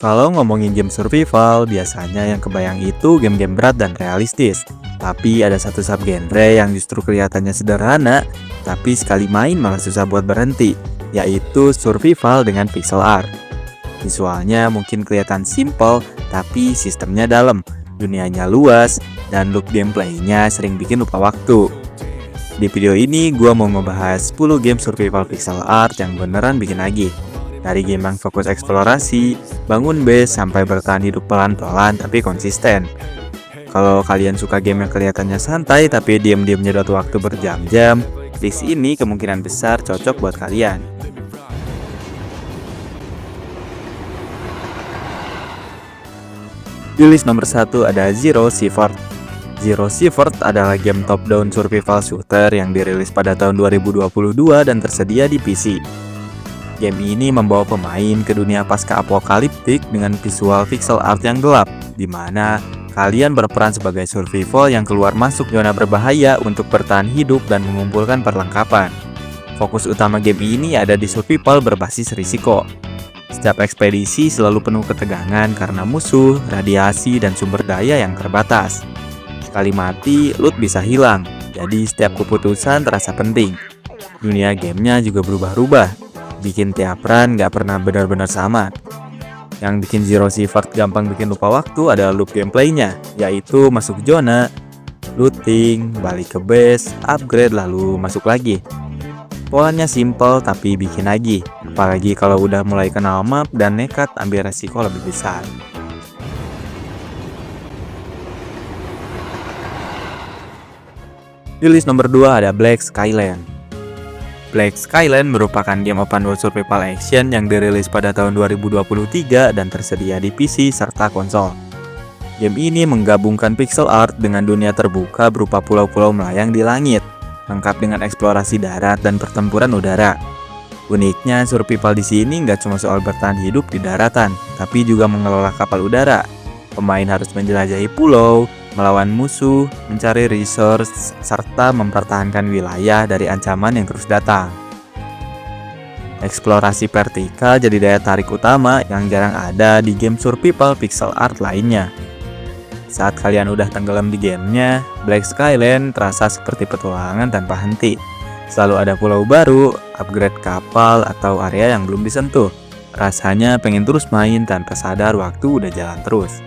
Kalau ngomongin game survival, biasanya yang kebayang itu game-game berat dan realistis. Tapi ada satu subgenre yang justru kelihatannya sederhana, tapi sekali main malah susah buat berhenti, yaitu survival dengan pixel art. Visualnya mungkin kelihatan simple, tapi sistemnya dalam, dunianya luas, dan loop gameplaynya sering bikin lupa waktu. Di video ini, gua mau ngebahas 10 game survival pixel art yang beneran bikin nagih. Dari game yang fokus eksplorasi, bangun base, sampai bertahan hidup pelan-pelan tapi konsisten. Kalau kalian suka game yang kelihatannya santai tapi diam-diam nyedot waktu berjam-jam, list ini kemungkinan besar cocok buat kalian. Di list nomor 1 ada Zero Shift. Zero Shift adalah game top-down survival shooter yang dirilis pada tahun 2022 dan tersedia di PC. Game ini membawa pemain ke dunia pasca-apokaliptik dengan visual pixel art yang gelap, di mana kalian berperan sebagai survival yang keluar masuk zona berbahaya untuk bertahan hidup dan mengumpulkan perlengkapan. Fokus utama game ini ada di survival berbasis risiko. Setiap ekspedisi selalu penuh ketegangan karena musuh, radiasi, dan sumber daya yang terbatas. Sekali mati, loot bisa hilang, jadi setiap keputusan terasa penting. Dunia gamenya juga berubah-ubah, bikin tiap run gak pernah benar-benar sama. Yang bikin Zero Shift gampang bikin lupa waktu adalah loop gameplaynya, yaitu masuk zona, looting, balik ke base, upgrade lalu masuk lagi. Polanya simple tapi bikin nagih, apalagi kalau udah mulai kenal map dan nekat ambil resiko lebih besar. Di list nomor 2 ada Black Skyland. Black Skyland merupakan game open world survival action yang dirilis pada tahun 2023 dan tersedia di PC serta konsol. Game ini menggabungkan pixel art dengan dunia terbuka berupa pulau-pulau melayang di langit, lengkap dengan eksplorasi darat dan pertempuran udara. Uniknya, survival di sini nggak cuma soal bertahan hidup di daratan, tapi juga mengelola kapal udara. Pemain harus menjelajahi pulau, melawan musuh, mencari resource, serta mempertahankan wilayah dari ancaman yang terus datang. Eksplorasi vertikal jadi daya tarik utama yang jarang ada di game survival pixel art lainnya. Saat kalian udah tenggelam di gamenya, Black Skyland terasa seperti petualangan tanpa henti. Selalu ada pulau baru, upgrade kapal, atau area yang belum disentuh. Rasanya pengen terus main tanpa sadar waktu udah jalan terus.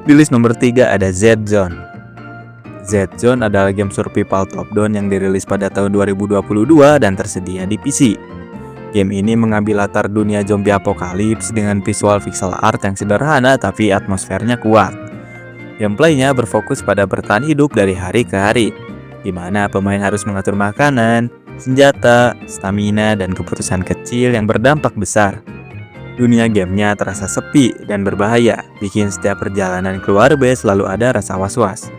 Di list nomor 3 ada Z-Zone. Z-Zone adalah game survival top-down yang dirilis pada tahun 2022 dan tersedia di PC. Game ini mengambil latar dunia zombie apokalips dengan visual pixel art yang sederhana tapi atmosfernya kuat. Gameplaynya berfokus pada bertahan hidup dari hari ke hari, di mana pemain harus mengatur makanan, senjata, stamina, dan keputusan kecil yang berdampak besar. Dunia gamenya terasa sepi dan berbahaya, bikin setiap perjalanan keluar base selalu ada rasa was-was.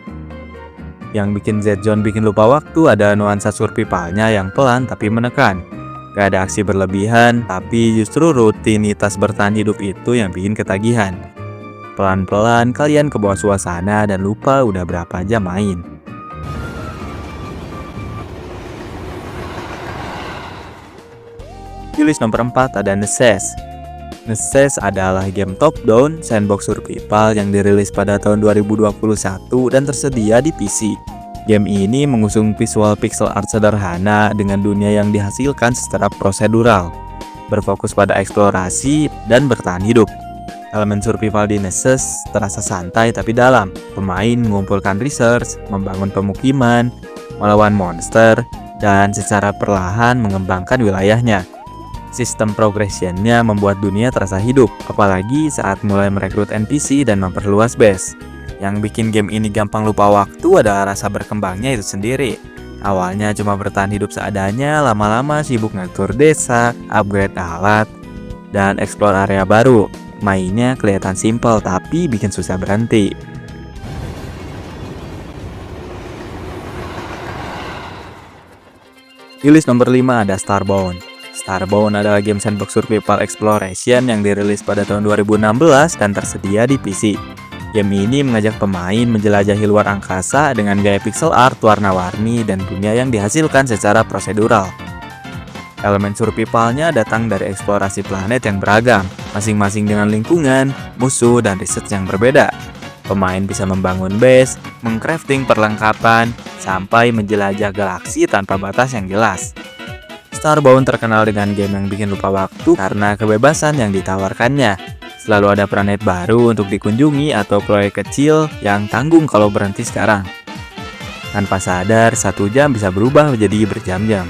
Yang bikin Z-Zone bikin lupa waktu ada nuansa survivalnya yang pelan tapi menekan. Gak ada aksi berlebihan, tapi justru rutinitas bertahan hidup itu yang bikin ketagihan. Pelan-pelan kalian ke bawah suasana dan lupa udah berapa jam main. Di list nomor 4 ada Nesses. Nesses adalah game top-down sandbox survival yang dirilis pada tahun 2021 dan tersedia di PC. Game ini mengusung visual pixel art sederhana dengan dunia yang dihasilkan secara prosedural, berfokus pada eksplorasi dan bertahan hidup. Elemen survival di Nesses terasa santai tapi dalam. Pemain mengumpulkan research, membangun pemukiman, melawan monster, dan secara perlahan mengembangkan wilayahnya. Sistem progressionnya membuat dunia terasa hidup, apalagi saat mulai merekrut NPC dan memperluas base. Yang bikin game ini gampang lupa waktu adalah rasa berkembangnya itu sendiri. Awalnya cuma bertahan hidup seadanya, lama-lama sibuk ngatur desa, upgrade alat, dan explore area baru. Mainnya kelihatan simple tapi bikin susah berhenti. Di list nomor 5 ada Starbound. Starbound adalah game sandbox survival exploration yang dirilis pada tahun 2016 dan tersedia di PC. Game ini mengajak pemain menjelajahi luar angkasa dengan gaya pixel art warna-warni dan dunia yang dihasilkan secara prosedural. Elemen survivalnya datang dari eksplorasi planet yang beragam, masing-masing dengan lingkungan, musuh, dan riset yang berbeda. Pemain bisa membangun base, mengcrafting perlengkapan, sampai menjelajah galaksi tanpa batas yang jelas. Starbound terkenal dengan game yang bikin lupa waktu karena kebebasan yang ditawarkannya. Selalu ada planet baru untuk dikunjungi atau proyek kecil yang tanggung kalau berhenti sekarang. Tanpa sadar, 1 jam bisa berubah menjadi berjam-jam.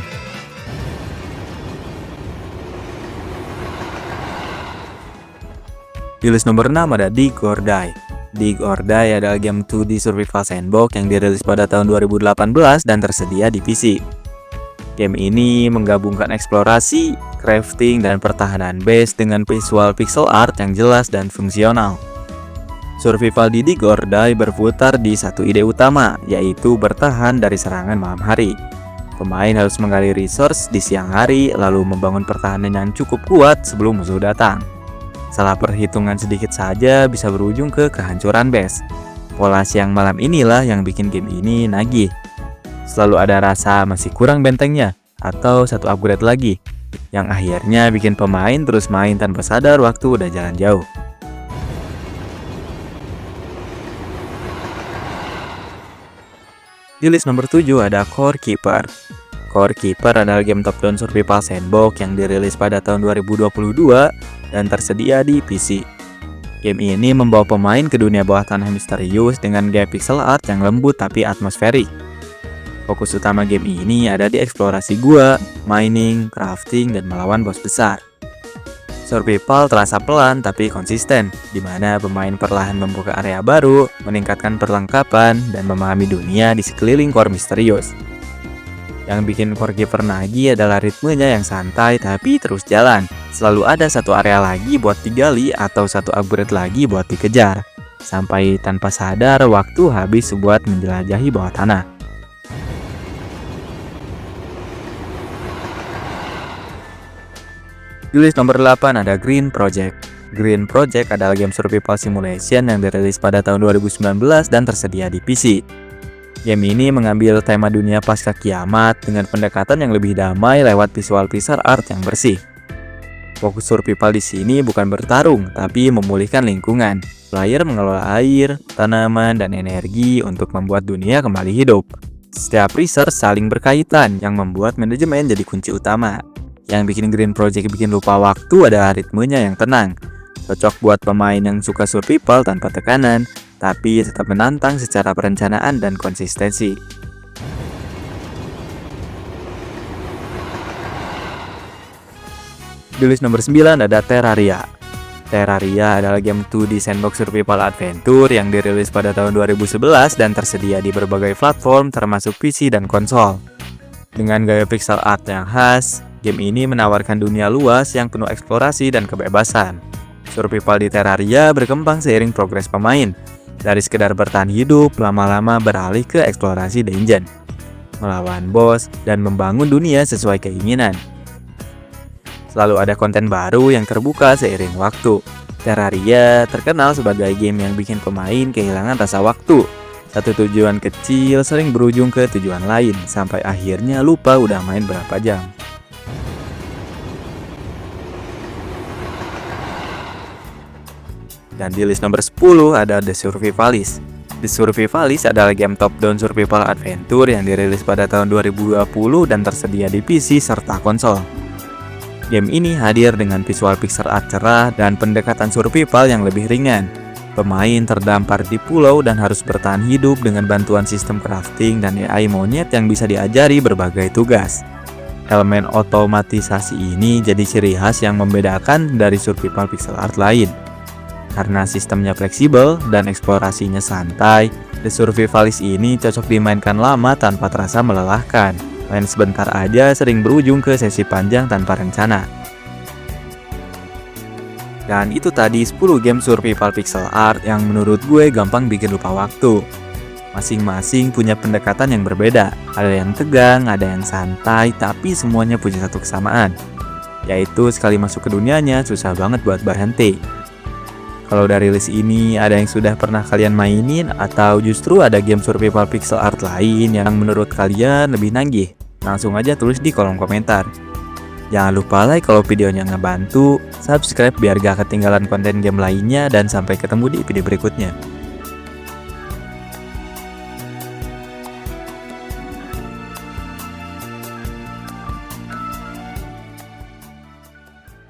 Di list nomor 6 ada Dig or Die. Dig or Die adalah game 2D survival sandbox yang dirilis pada tahun 2018 dan tersedia di PC. Game ini menggabungkan eksplorasi, crafting, dan pertahanan base dengan visual pixel art yang jelas dan fungsional. Survival di Dig or Die berputar di satu ide utama, yaitu bertahan dari serangan malam hari. Pemain harus menggali resource di siang hari, lalu membangun pertahanan yang cukup kuat sebelum musuh datang. Salah perhitungan sedikit saja bisa berujung ke kehancuran base. Pola siang malam inilah yang bikin game ini nagih. Selalu ada rasa masih kurang bentengnya, atau satu upgrade lagi, yang akhirnya bikin pemain terus main tanpa sadar waktu udah jalan jauh. Di list nomor 7 ada Core Keeper. Core Keeper adalah game top-down survival sandbox yang dirilis pada tahun 2022 dan tersedia di PC. Game ini membawa pemain ke dunia bawah tanah misterius dengan gaya pixel art yang lembut tapi atmosferik. Fokus utama game ini ada di eksplorasi gua, mining, crafting, dan melawan bos besar. Survival terasa pelan tapi konsisten, di mana pemain perlahan membuka area baru, meningkatkan perlengkapan, dan memahami dunia di sekeliling core misterius. Yang bikin Core Keeper nagih adalah ritmenya yang santai tapi terus jalan. Selalu ada satu area lagi buat digali atau satu upgrade lagi buat dikejar. Sampai tanpa sadar waktu habis buat menjelajahi bawah tanah. Di list nomor 8 ada Green Project. Green Project adalah game survival simulation yang dirilis pada tahun 2019 dan tersedia di PC. Game ini mengambil tema dunia pasca kiamat dengan pendekatan yang lebih damai lewat visual pixel art yang bersih. Fokus survival di sini bukan bertarung, tapi memulihkan lingkungan. Player mengelola air, tanaman, dan energi untuk membuat dunia kembali hidup. Setiap resource saling berkaitan yang membuat manajemen jadi kunci utama. Yang bikin Green Project bikin lupa waktu adalah ritmenya yang tenang. Cocok buat pemain yang suka survival tanpa tekanan, tapi tetap menantang secara perencanaan dan konsistensi. Di list nomor 9 ada Terraria. Terraria adalah game 2D sandbox survival adventure yang dirilis pada tahun 2011 dan tersedia di berbagai platform termasuk PC dan konsol. Dengan gaya pixel art yang khas, game ini menawarkan dunia luas yang penuh eksplorasi dan kebebasan. Survival di Terraria berkembang seiring progres pemain. Dari sekedar bertahan hidup, lama-lama beralih ke eksplorasi dungeon, melawan bos, dan membangun dunia sesuai keinginan. Selalu ada konten baru yang terbuka seiring waktu. Terraria terkenal sebagai game yang bikin pemain kehilangan rasa waktu. Satu tujuan kecil sering berujung ke tujuan lain, sampai akhirnya lupa udah main berapa jam. Dan di list nomor 10 ada The Survivalist. The Survivalist adalah game top-down survival adventure yang dirilis pada tahun 2020 dan tersedia di PC serta konsol. Game ini hadir dengan visual pixel art cerah dan pendekatan survival yang lebih ringan. Pemain terdampar di pulau dan harus bertahan hidup dengan bantuan sistem crafting dan AI monyet yang bisa diajari berbagai tugas. Elemen otomatisasi ini jadi ciri khas yang membedakan dari survival pixel art lain. Karena sistemnya fleksibel dan eksplorasinya santai, The Survivalist ini cocok dimainkan lama tanpa terasa melelahkan. Main sebentar aja sering berujung ke sesi panjang tanpa rencana. Dan itu tadi 10 game survival pixel art yang menurut gue gampang bikin lupa waktu. Masing-masing punya pendekatan yang berbeda. Ada yang tegang, ada yang santai, tapi semuanya punya satu kesamaan, yaitu sekali masuk ke dunianya susah banget buat berhenti. Kalau dari list ini ada yang sudah pernah kalian mainin atau justru ada game survival pixel art lain yang menurut kalian lebih nagih? Langsung aja tulis di kolom komentar. Jangan lupa like kalau videonya ngebantu, subscribe biar gak ketinggalan konten game lainnya, dan sampai ketemu di video berikutnya.